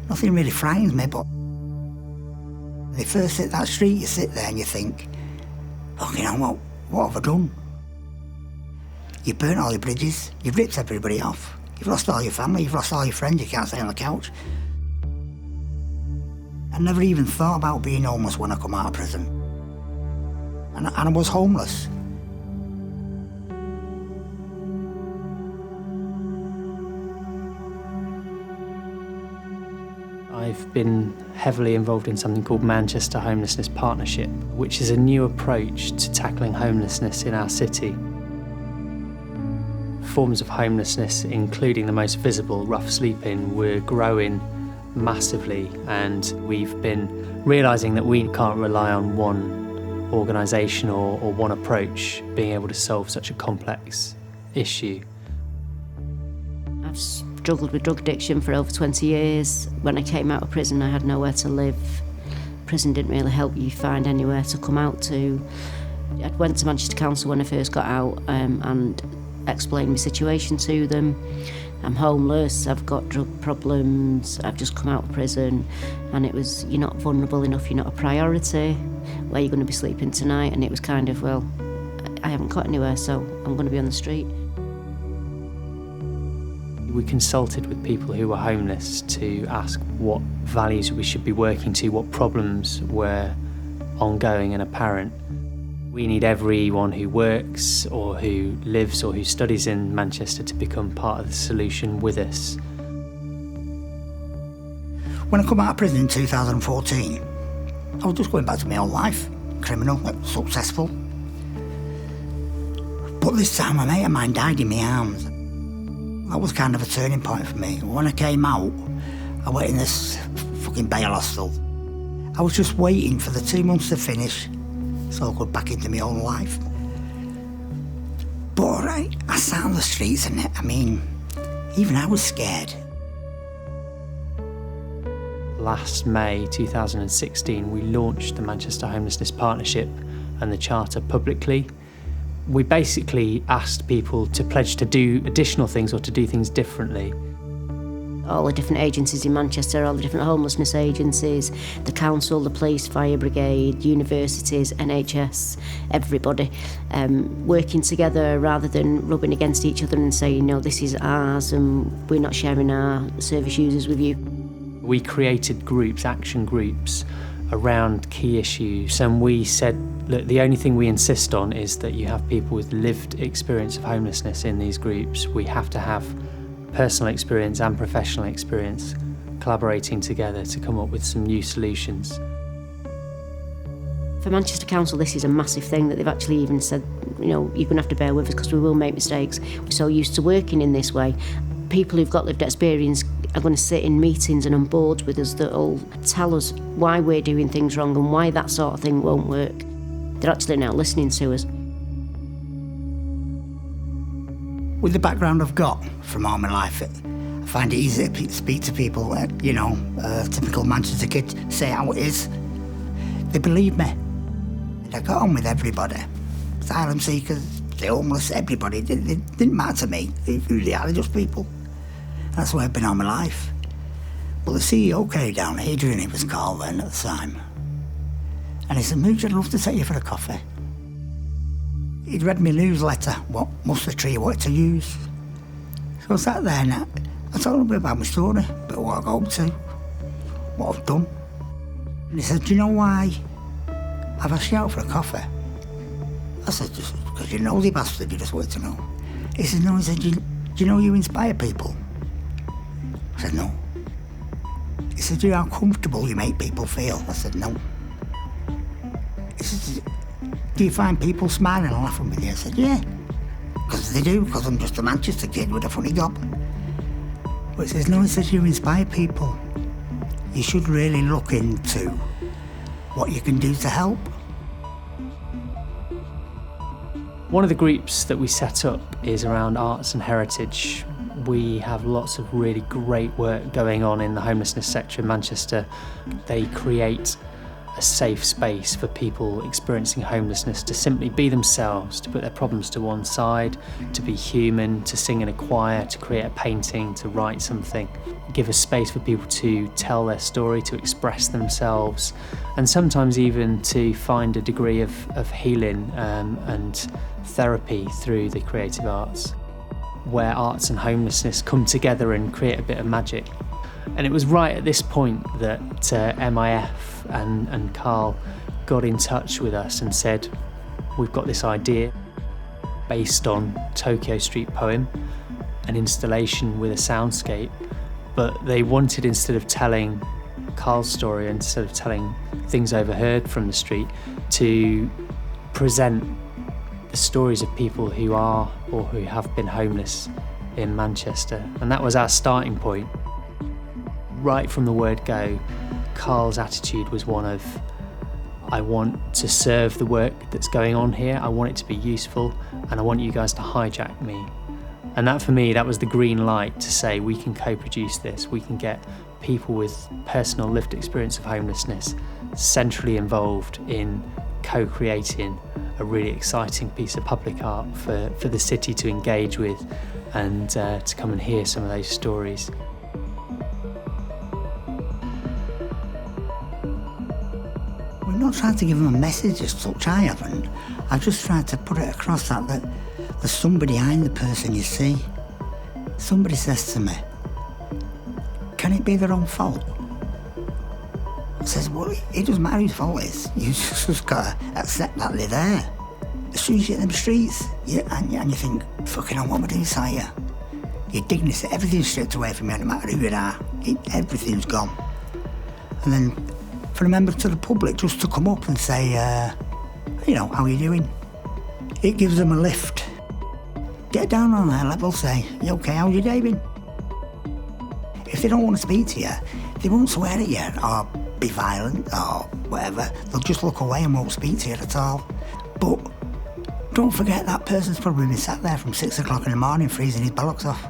Nothing really frightens me, but when you first hit that street, you sit there and you think, fucking hell, what have I done? You've burnt all your bridges, you've ripped everybody off, you've lost all your family, you've lost all your friends, you can't stay on the couch. I never even thought about being homeless when I come out of prison. And I was homeless. I've been heavily involved in something called Manchester Homelessness Partnership, which is a new approach to tackling homelessness in our city. Forms of homelessness, including the most visible, rough sleeping, were growing massively, and we've been realising that we can't rely on one organisation or one approach being able to solve such a complex issue. I've struggled with drug addiction for over 20 years. When I came out of prison, I had nowhere to live. Prison didn't really help you find anywhere to come out to. I went to Manchester Council when I first got out and explained my situation to them. I'm homeless, I've got drug problems, I've just come out of prison, and it was, you're not vulnerable enough, you're not a priority, where you're going to be sleeping tonight, and it was kind of, well, I haven't got anywhere, so I'm going to be on the street. We consulted with people who were homeless to ask what values we should be working to, what problems were ongoing and apparent. We need everyone who works or who lives or who studies in Manchester to become part of the solution with us. When I come out of prison in 2014, I was just going back to my old life. Criminal, successful. But this time a mate of mine died in my arms. That was kind of a turning point for me. When I came out, I went in this fucking bail hostel. I was just waiting for the 2 months to finish so I could back into my own life. But I sat on the streets and even I was scared. Last May 2016, we launched the Manchester Homelessness Partnership and the Charter publicly. We basically asked people to pledge to do additional things or to do things differently. All the different agencies in Manchester, all the different homelessness agencies, the council, the police, fire brigade, universities, NHS, everybody working together rather than rubbing against each other and saying, no, this is ours and we're not sharing our service users with you. We created groups, action groups, around key issues, and we said, look, the only thing we insist on is that you have people with lived experience of homelessness in these groups. We have to have personal experience and professional experience collaborating together to come up with some new solutions. For Manchester Council, this is a massive thing that they've actually even said, you know, you're going to have to bear with us because we will make mistakes. We're so used to working in this way. People who've got lived experience are going to sit in meetings and on boards with us that will tell us why we're doing things wrong and why that sort of thing won't work. They're actually now listening to us. With the background I've got from all my life, I find it easy to speak to people, typical Manchester kid, say how it is. They believe me. And I got on with everybody. Asylum seekers, the homeless, everybody. It didn't matter to me who they are, they're just people. That's where I've been all my life. But the CEO came down, Adrian, he was called then at the time. And he said, Mooch, I'd love to take you for a coffee. He'd read my newsletter, what mustard tree I wanted to use. So I sat there and I told him a bit about my story, a bit of what I got up to, what I've done. And he said, do you know why I've asked you out for a coffee? I said, just because you're a nosy bastard, you just wanted to know. He said, no, he said, do you know you inspire people? I said, no. He said, do you know how comfortable you make people feel? I said, no. He said, do you find people smiling and laughing with you? I said, yeah. Because they do, because I'm just a Manchester kid with a funny gob. But he says, no, he says, you inspire people. You should really look into what you can do to help. One of the groups that we set up is around arts and heritage. We have lots of really great work going on in the homelessness sector in Manchester. They create a safe space for people experiencing homelessness to simply be themselves, to put their problems to one side, to be human, to sing in a choir, to create a painting, to write something. Give a space for people to tell their story, to express themselves, and sometimes even to find a degree of healing and therapy through the creative arts, where arts and homelessness come together and create a bit of magic. And it was right at this point that MIF and Carl got in touch with us and said, we've got this idea based on Tokyo Street Poem, an installation with a soundscape, but they wanted, instead of telling Carl's story, instead of telling things overheard from the street, to present the stories of people who are or who have been homeless in Manchester. And that was our starting point. Right from the word go, Carl's attitude was one of, I want to serve the work that's going on here, I want it to be useful, and I want you guys to hijack me. And that, for me, that was the green light to say we can co-produce this, we can get people with personal lived experience of homelessness centrally involved in co-creating a really exciting piece of public art for the city to engage with and to come and hear some of those stories. We're not trying to give them a message as such, I haven't. I've just tried to put it across that there's somebody behind the person you see. Somebody says to me, can it be their own fault? I says, well, it doesn't matter whose fault it is. You just got to accept that they're there. As soon as you hit them streets, and you think, fucking hell, what am I doing inside here? Your dignity, everything's stripped away from you, no matter who you are. Everything's gone. And then for a member to the public just to come up and say, how are you doing? It gives them a lift. Get down on their level, say, you okay, how's your day been? If they don't want to speak to you, they won't swear at you or be violent or whatever. They'll just look away and won't speak to you at all. But don't forget that person's probably been sat there from 6 o'clock in the morning freezing his bollocks off.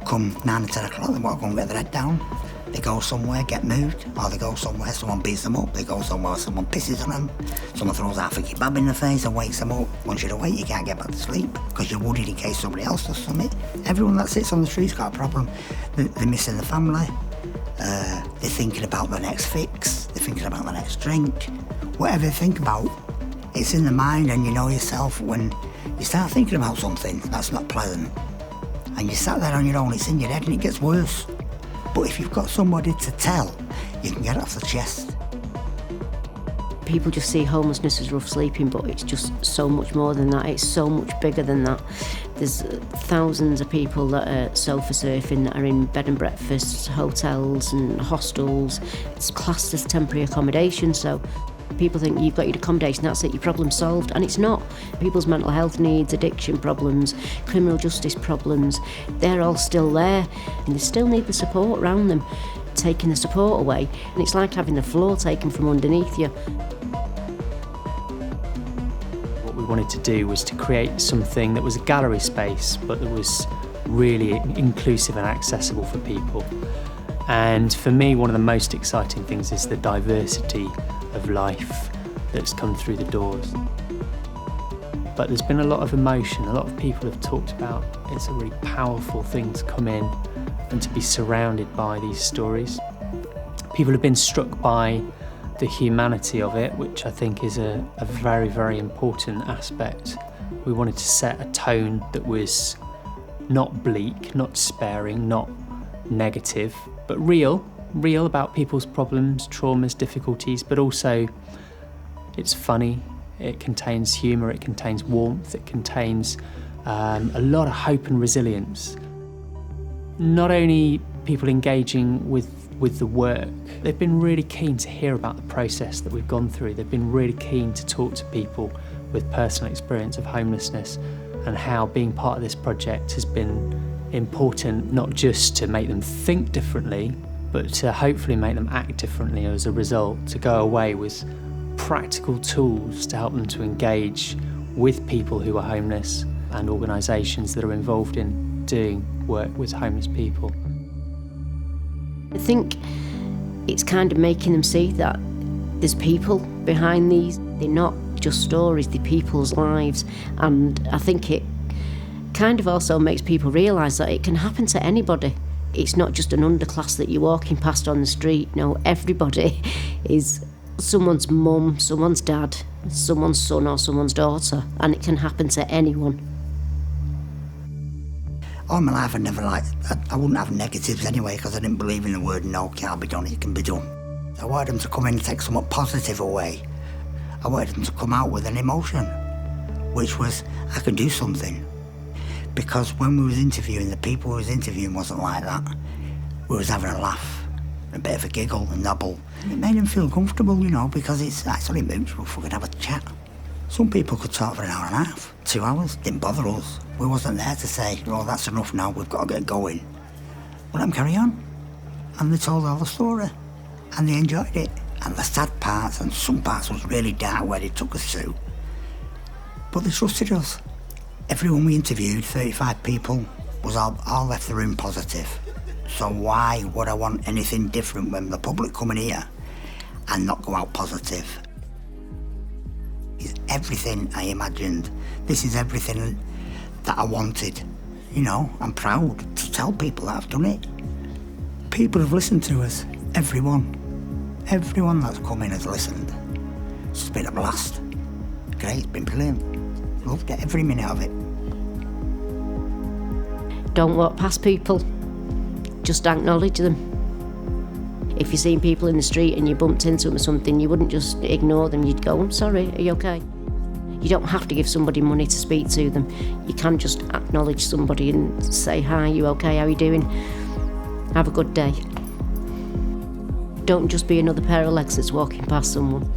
Come 9 or 10 o'clock, they want to go and get their head down. They go somewhere, get moved, or they go somewhere, someone beats them up. They go somewhere, someone pisses on them. Someone throws half a kebab in the face and wakes them up. Once you're awake, you can't get back to sleep because you're worried in case somebody else does something. Everyone that sits on the street's got a problem. They're missing the family. They're thinking about the next fix. They're thinking about the next drink. Whatever they think about, it's in the mind, and you know yourself when you start thinking about something that's not pleasant and you sat there on your own, it's in your head and it gets worse. But if you've got somebody to tell, you can get it off the chest. People just see homelessness as rough sleeping, but it's just so much more than that. It's so much bigger than that. There's thousands of people that are sofa surfing, that are in bed and breakfasts, hotels and hostels. It's classed as temporary accommodation, so people think you've got your accommodation, that's it, your problem's solved, and it's not. People's mental health needs, addiction problems, criminal justice problems, they're all still there, and they still need the support around them. Taking the support away, and it's like having the floor taken from underneath you. What we wanted to do was to create something that was a gallery space, but that was really inclusive and accessible for people. And for me, one of the most exciting things is the diversity of life that's come through the doors. But there's been a lot of emotion. A lot of people have talked about it's a really powerful thing to come in and to be surrounded by these stories. People have been struck by the humanity of it, which I think is a very, very important aspect. We wanted to set a tone that was not bleak, not despairing, not negative, but real about people's problems, traumas, difficulties, but also it's funny, it contains humour, it contains warmth, it contains a lot of hope and resilience. Not only people engaging with the work, they've been really keen to hear about the process that we've gone through. They've been really keen to talk to people with personal experience of homelessness and how being part of this project has been important, not just to make them think differently, but to hopefully make them act differently as a result, to go away with practical tools to help them to engage with people who are homeless and organisations that are involved in doing work with homeless people. I think it's kind of making them see that There's people behind these. They're not just stories, they're people's lives. And I think it kind of also makes people realise that it can happen to anybody. It's not just an underclass that you're walking past on the street. No, everybody is someone's mum, someone's dad, someone's son or someone's daughter, and it can happen to anyone. All my life I wouldn't have negatives anyway, because I didn't believe in the word no can't be done, it can be done. I wanted them to come in and take something positive away. I wanted them to come out with an emotion, which was, I can do something. Because when we was interviewing, the people who was interviewing wasn't like that. We was having a laugh, a bit of a giggle and nobble. It made them feel comfortable, you know, because it's only mutual, we could have a chat. Some people could talk for an hour and a half, 2 hours, didn't bother us. We wasn't there to say, oh, that's enough now, we've got to get going. Let them carry on. And they told all the story. And they enjoyed it. And the sad parts, and some parts was really dark where they took us to. But they trusted us. Everyone we interviewed, 35 people, was all left the room positive. So why would I want anything different when the public come in here and not go out positive? It's everything I imagined. This is everything that I wanted. You know, I'm proud to tell people that I've done it. People have listened to us, everyone. Everyone that's come in has listened. It's just been a blast. Great, it's been brilliant. Loved it, every minute of it. Don't walk past people, just acknowledge them. If you're seeing people in the street and you bumped into them or something, you wouldn't just ignore them, you'd go, I'm sorry, are you okay? You don't have to give somebody money to speak to them. You can just acknowledge somebody and say, hi, you okay, how are you doing? Have a good day. Don't just be another pair of legs that's walking past someone.